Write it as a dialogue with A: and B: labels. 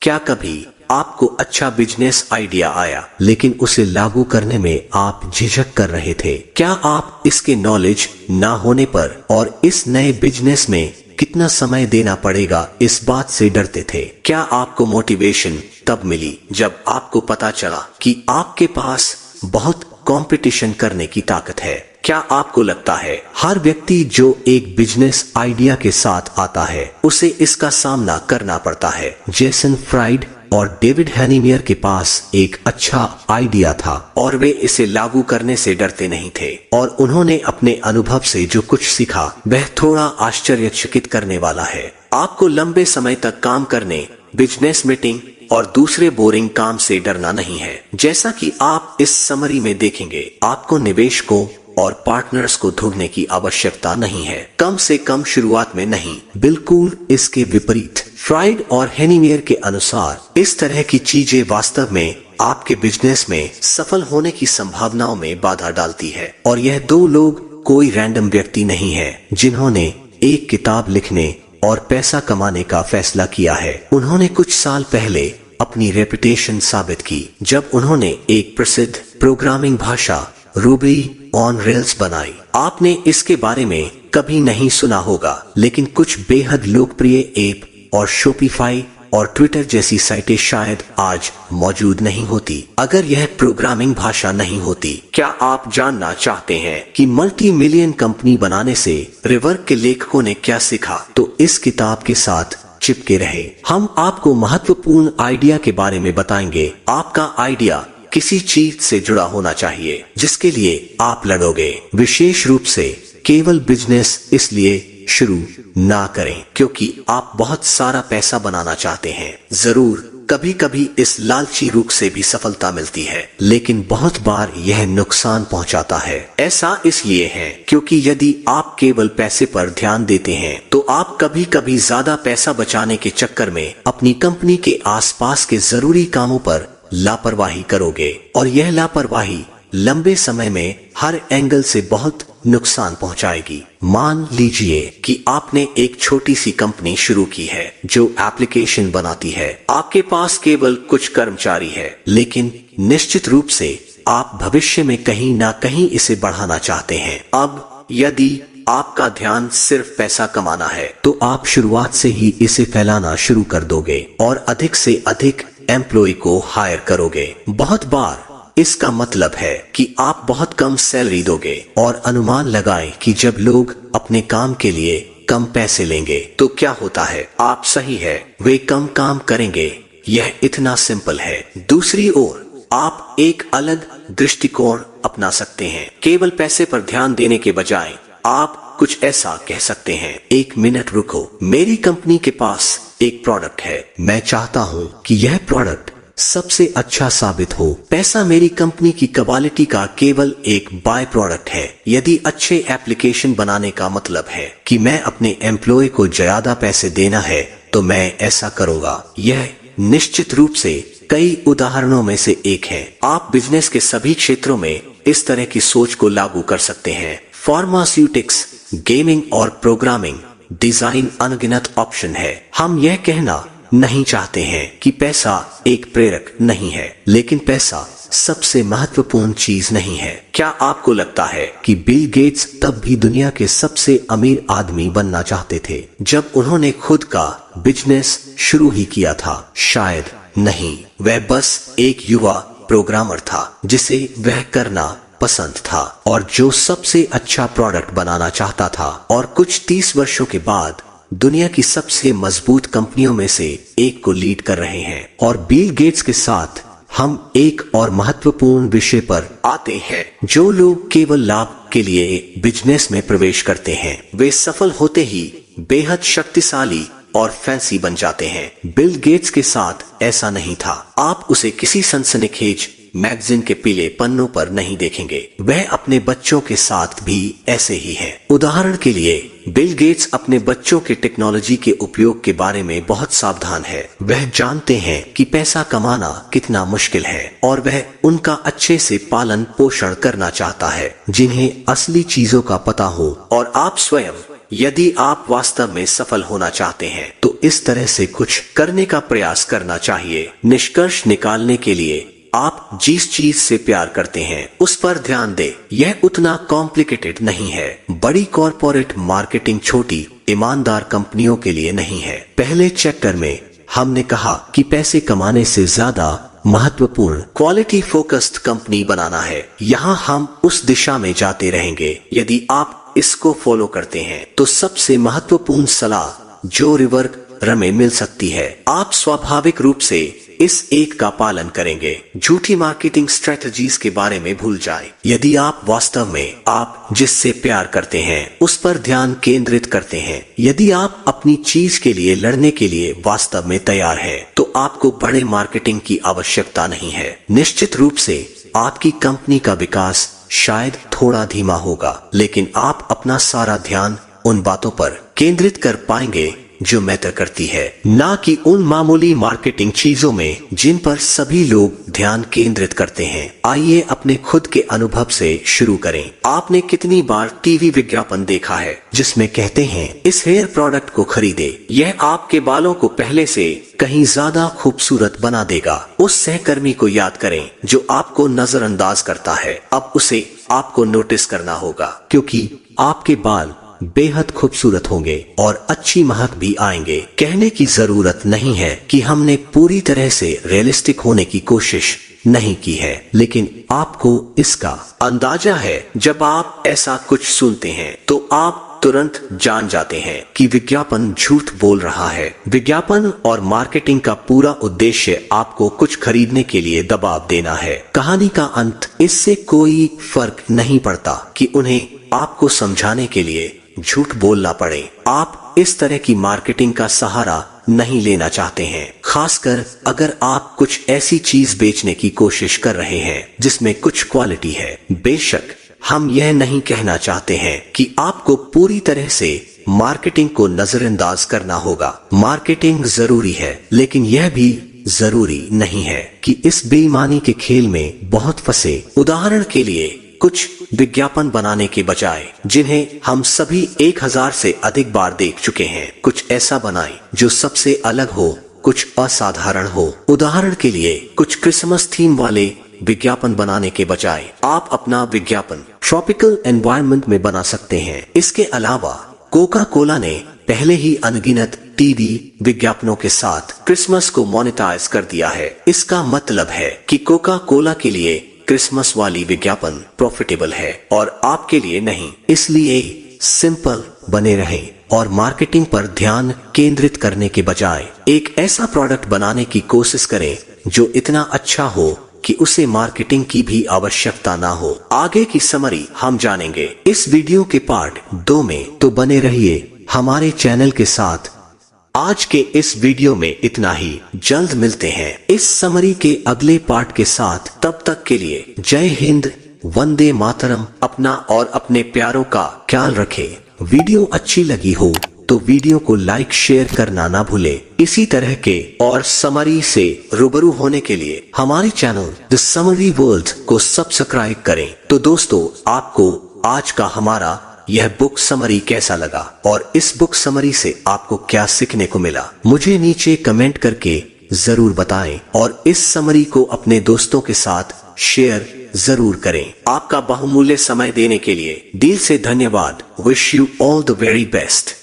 A: क्या कभी आपको अच्छा बिजनेस आइडिया आया लेकिन उसे लागू करने में आप झिझक कर रहे थे? क्या आप इसके नॉलेज ना होने पर और इस नए बिजनेस में कितना समय देना पड़ेगा इस बात से डरते थे? क्या आपको मोटिवेशन तब मिली जब आपको पता चला कि आपके पास बहुत कंपटीशन करने की ताकत है? क्या आपको लगता है हर व्यक्ति जो एक बिजनेस आइडिया के साथ आता है उसे इसका सामना करना पड़ता है? जेसन फ्राइड और डेविड हैनीमियर के पास एक अच्छा आइडिया था और वे इसे लागू करने से डरते नहीं थे, और उन्होंने अपने अनुभव से जो कुछ सीखा वह थोड़ा आश्चर्यचकित करने वाला है। आपको लंबे समय तक काम करने, बिजनेस मीटिंग और दूसरे बोरिंग काम से डरना नहीं है। जैसा कि आप इस समरी में देखेंगे, आपको निवेशकों और पार्टनर्स को ढूंढने की आवश्यकता नहीं है, कम से कम शुरुआत में नहीं। बिल्कुल इसके विपरीत, फ्राइड और हैनीमियर के अनुसार इस तरह की चीजें वास्तव में आपके बिजनेस में सफल होने की संभावनाओं में बाधा डालती है। और यह दो लोग कोई रैंडम व्यक्ति नहीं है जिन्होंने एक किताब लिखने और पैसा कमाने का फैसला किया है। उन्होंने कुछ साल पहले अपनी रेपुटेशन साबित की जब उन्होंने एक प्रसिद्ध प्रोग्रामिंग भाषा रूबी ऑन रेल्स बनाई। आपने इसके बारे में कभी नहीं सुना होगा, लेकिन कुछ बेहद लोकप्रिय ऐप और शॉपिफाई और ट्विटर जैसी साइटें शायद आज मौजूद नहीं होती अगर यह प्रोग्रामिंग भाषा नहीं होती। क्या आप जानना चाहते हैं कि मल्टी मिलियन कंपनी बनाने से रिवर्क के लेखकों ने क्या सीखा? तो इस किताब के साथ चिपके रहे। हम आपको महत्वपूर्ण आइडिया के बारे में बताएंगे। आपका आइडिया किसी चीज से जुड़ा होना चाहिए जिसके लिए आप लड़ोगे। विशेष रूप से केवल बिजनेस इसलिए शुरू ना करें क्योंकि आप बहुत सारा पैसा बनाना चाहते हैं। जरूर कभी कभी इस लालची रुख से भी सफलता मिलती है, लेकिन बहुत बार यह नुकसान पहुंचाता है। ऐसा इसलिए है क्योंकि यदि आप केवल पैसे पर ध्यान देते हैं तो आप कभी कभी ज्यादा पैसा बचाने के चक्कर में अपनी कंपनी के आसपास के जरूरी कामों पर लापरवाही करोगे, और यह लापरवाही लंबे समय में हर एंगल से बहुत नुकसान पहुंचाएगी। मान लीजिए कि आपने एक छोटी सी कंपनी शुरू की है जो एप्लीकेशन बनाती है। आपके पास केवल कुछ कर्मचारी है, लेकिन निश्चित रूप से आप भविष्य में कहीं ना कहीं इसे बढ़ाना चाहते हैं। अब यदि आपका ध्यान सिर्फ पैसा कमाना है तो आप शुरुआत से ही इसे फैलाना शुरू कर दोगे और अधिक से अधिक एम्प्लॉय को हायर करोगे। बहुत बार इसका मतलब है कि आप बहुत कम सैलरी दोगे और अनुमान लगाएं कि जब लोग अपने काम के लिए कम पैसे लेंगे तो क्या होता है? आप सही है, वे कम काम करेंगे। यह इतना सिंपल है। दूसरी ओर आप एक अलग दृष्टिकोण अपना सकते हैं। केवल पैसे पर ध्यान देने के बजाय आप कुछ ऐसा कह सकते हैं, एक मिनट रुको, मेरी कंपनी के पास एक प्रोडक्ट है, मैं चाहता हूँ कि यह प्रोडक्ट सबसे अच्छा साबित हो। पैसा मेरी कंपनी की क्वालिटी का केवल एक बाय प्रोडक्ट है। यदि अच्छे एप्लीकेशन बनाने का मतलब है कि मैं अपने एम्प्लॉय को ज्यादा पैसे देना है तो मैं ऐसा करूँगा। यह निश्चित रूप से कई उदाहरणों में से एक है। आप बिजनेस के सभी क्षेत्रों में इस तरह की सोच को लागू कर सकते हैं। फार्मास्यूटिक्स, गेमिंग और प्रोग्रामिंग, डिजाइन अनगिनत ऑप्शन है। हम यह कहना नहीं चाहते हैं कि पैसा एक प्रेरक नहीं है, लेकिन पैसा सबसे महत्वपूर्ण चीज नहीं है। क्या आपको लगता है कि बिल गेट्स तब भी दुनिया के सबसे अमीर आदमी बनना चाहते थे जब उन्होंने खुद का बिजनेस शुरू ही किया था? शायद नहीं, वह बस एक युवा प्रोग्रामर था जिसे वह करना पसंद था और जो सबसे अच्छा प्रोडक्ट बनाना चाहता था, और कुछ 30 वर्षों के बाद दुनिया की सबसे मजबूत कंपनियों में से एक को लीड कर रहे हैं। और बिल गेट्स के साथ हम एक और महत्वपूर्ण विषय पर आते हैं। जो लोग केवल लाभ के लिए बिजनेस में प्रवेश करते हैं वे सफल होते ही बेहद शक्तिशाली और फैंसी बन जाते हैं। बिल गेट्स के साथ ऐसा नहीं था। आप उसे किसी सनसनीखेज मैगजीन के पीले पन्नों पर नहीं देखेंगे। वह अपने बच्चों के साथ भी ऐसे ही है। उदाहरण के लिए बिल गेट्स अपने बच्चों के टेक्नोलॉजी के उपयोग के बारे में बहुत सावधान है। वह जानते हैं कि पैसा कमाना कितना मुश्किल है और वह उनका अच्छे से पालन पोषण करना चाहता है जिन्हें असली चीजों का पता हो। और आप स्वयं यदि आप वास्तव में सफल होना चाहते हैं तो इस तरह से कुछ करने का प्रयास करना चाहिए। निष्कर्ष निकालने के लिए आप जिस चीज से प्यार करते हैं उस पर ध्यान दें। यह उतना कॉम्प्लिकेटेड नहीं है। बड़ी कॉरपोरेट मार्केटिंग छोटी ईमानदार कंपनियों के लिए नहीं है। पहले चैप्टर में हमने कहा कि पैसे कमाने से ज्यादा महत्वपूर्ण क्वालिटी फोकस्ड कंपनी बनाना है। यहाँ हम उस दिशा में जाते रहेंगे। यदि आप इसको फॉलो करते हैं तो सबसे महत्वपूर्ण सलाह जो रिवर्क में मिल सकती है, आप स्वाभाविक रूप से इस एक का पालन करेंगे। झूठी मार्केटिंग स्ट्रेटजीज के बारे में भूल जाएं। यदि आप वास्तव में आप जिससे प्यार करते हैं उस पर ध्यान केंद्रित करते हैं, यदि आप अपनी चीज के लिए लड़ने के लिए वास्तव में तैयार हैं, तो आपको बड़े मार्केटिंग की आवश्यकता नहीं है। निश्चित रूप से आपकी कंपनी का विकास शायद थोड़ा धीमा होगा, लेकिन आप अपना सारा ध्यान उन बातों पर केंद्रित कर पाएंगे जो मैटर करती है, ना कि उन मामूली मार्केटिंग चीजों में जिन पर सभी लोग ध्यान केंद्रित करते हैं। आइए अपने खुद के अनुभव से शुरू करें। आपने कितनी बार टीवी विज्ञापन देखा है जिसमें कहते हैं इस हेयर प्रोडक्ट को खरीदे, यह आपके बालों को पहले से कहीं ज्यादा खूबसूरत बना देगा। उस सहकर्मी को याद करें जो आपको नजरअंदाज करता है। अब उसे आपको नोटिस करना होगा, क्योंकि आपके बाल बेहद खूबसूरत होंगे और अच्छी महक भी आएंगे। कहने की जरूरत नहीं है कि हमने पूरी तरह से रियलिस्टिक होने की कोशिश नहीं की है, लेकिन आपको इसका अंदाजा है। जब आप ऐसा कुछ सुनते हैं तो आप तुरंत जान जाते हैं कि विज्ञापन झूठ बोल रहा है। विज्ञापन और मार्केटिंग का पूरा उद्देश्य आपको कुछ खरीदने के लिए दबाव देना है। कहानी का अंत, इससे कोई फर्क नहीं पड़ता कि उन्हें आपको समझाने के लिए झूठ बोलना पड़े। आप इस तरह की मार्केटिंग का सहारा नहीं लेना चाहते हैं, खासकर अगर आप कुछ ऐसी चीज बेचने की कोशिश कर रहे हैं जिसमें कुछ क्वालिटी है। बेशक हम यह नहीं कहना चाहते हैं कि आपको पूरी तरह से मार्केटिंग को नजरअंदाज करना होगा। मार्केटिंग जरूरी है, लेकिन यह भी जरूरी नहीं है कि इस बेईमानी के खेल में बहुत फंसे। उदाहरण के लिए कुछ विज्ञापन बनाने के बजाय जिन्हें हम सभी 1000 से अधिक बार देख चुके हैं, कुछ ऐसा बनाएं जो सबसे अलग हो, कुछ असाधारण हो। उदाहरण के लिए कुछ क्रिसमस थीम वाले विज्ञापन बनाने के बजाय आप अपना विज्ञापन ट्रॉपिकल एनवायरनमेंट में बना सकते हैं। इसके अलावा कोका कोला ने पहले ही अनगिनत टीवी विज्ञापनों के साथ क्रिसमस को मोनेटाइज कर दिया है। इसका मतलब है कि कोका कोला के लिए क्रिसमस वाली विज्ञापन प्रॉफिटेबल है और आपके लिए नहीं। इसलिए सिंपल बने रहें और मार्केटिंग पर ध्यान केंद्रित करने के बजाय एक ऐसा प्रोडक्ट बनाने की कोशिश करें जो इतना अच्छा हो कि उसे मार्केटिंग की भी आवश्यकता ना हो। आगे की समरी हम जानेंगे इस वीडियो के पार्ट 2 में, तो बने रहिए हमारे चैनल के साथ। आज के इस वीडियो में इतना ही। जल्द मिलते हैं इस समरी के अगले पार्ट के साथ। तब तक के लिए जय हिंद, वंदे मातरम। अपना और अपने प्यारों का ख्याल रखें। वीडियो अच्छी लगी हो तो वीडियो को लाइक शेयर करना ना भूले। इसी तरह के और समरी से रूबरू होने के लिए हमारे चैनल द समरी वर्ल्ड को सब्सक्राइब करें। तो दोस्तों, आपको आज का हमारा यह बुक समरी कैसा लगा और इस बुक समरी से आपको क्या सीखने को मिला, मुझे नीचे कमेंट करके जरूर बताएं और इस समरी को अपने दोस्तों के साथ शेयर जरूर करें। आपका बहुमूल्य समय देने के लिए दिल से धन्यवाद। Wish you all the very best.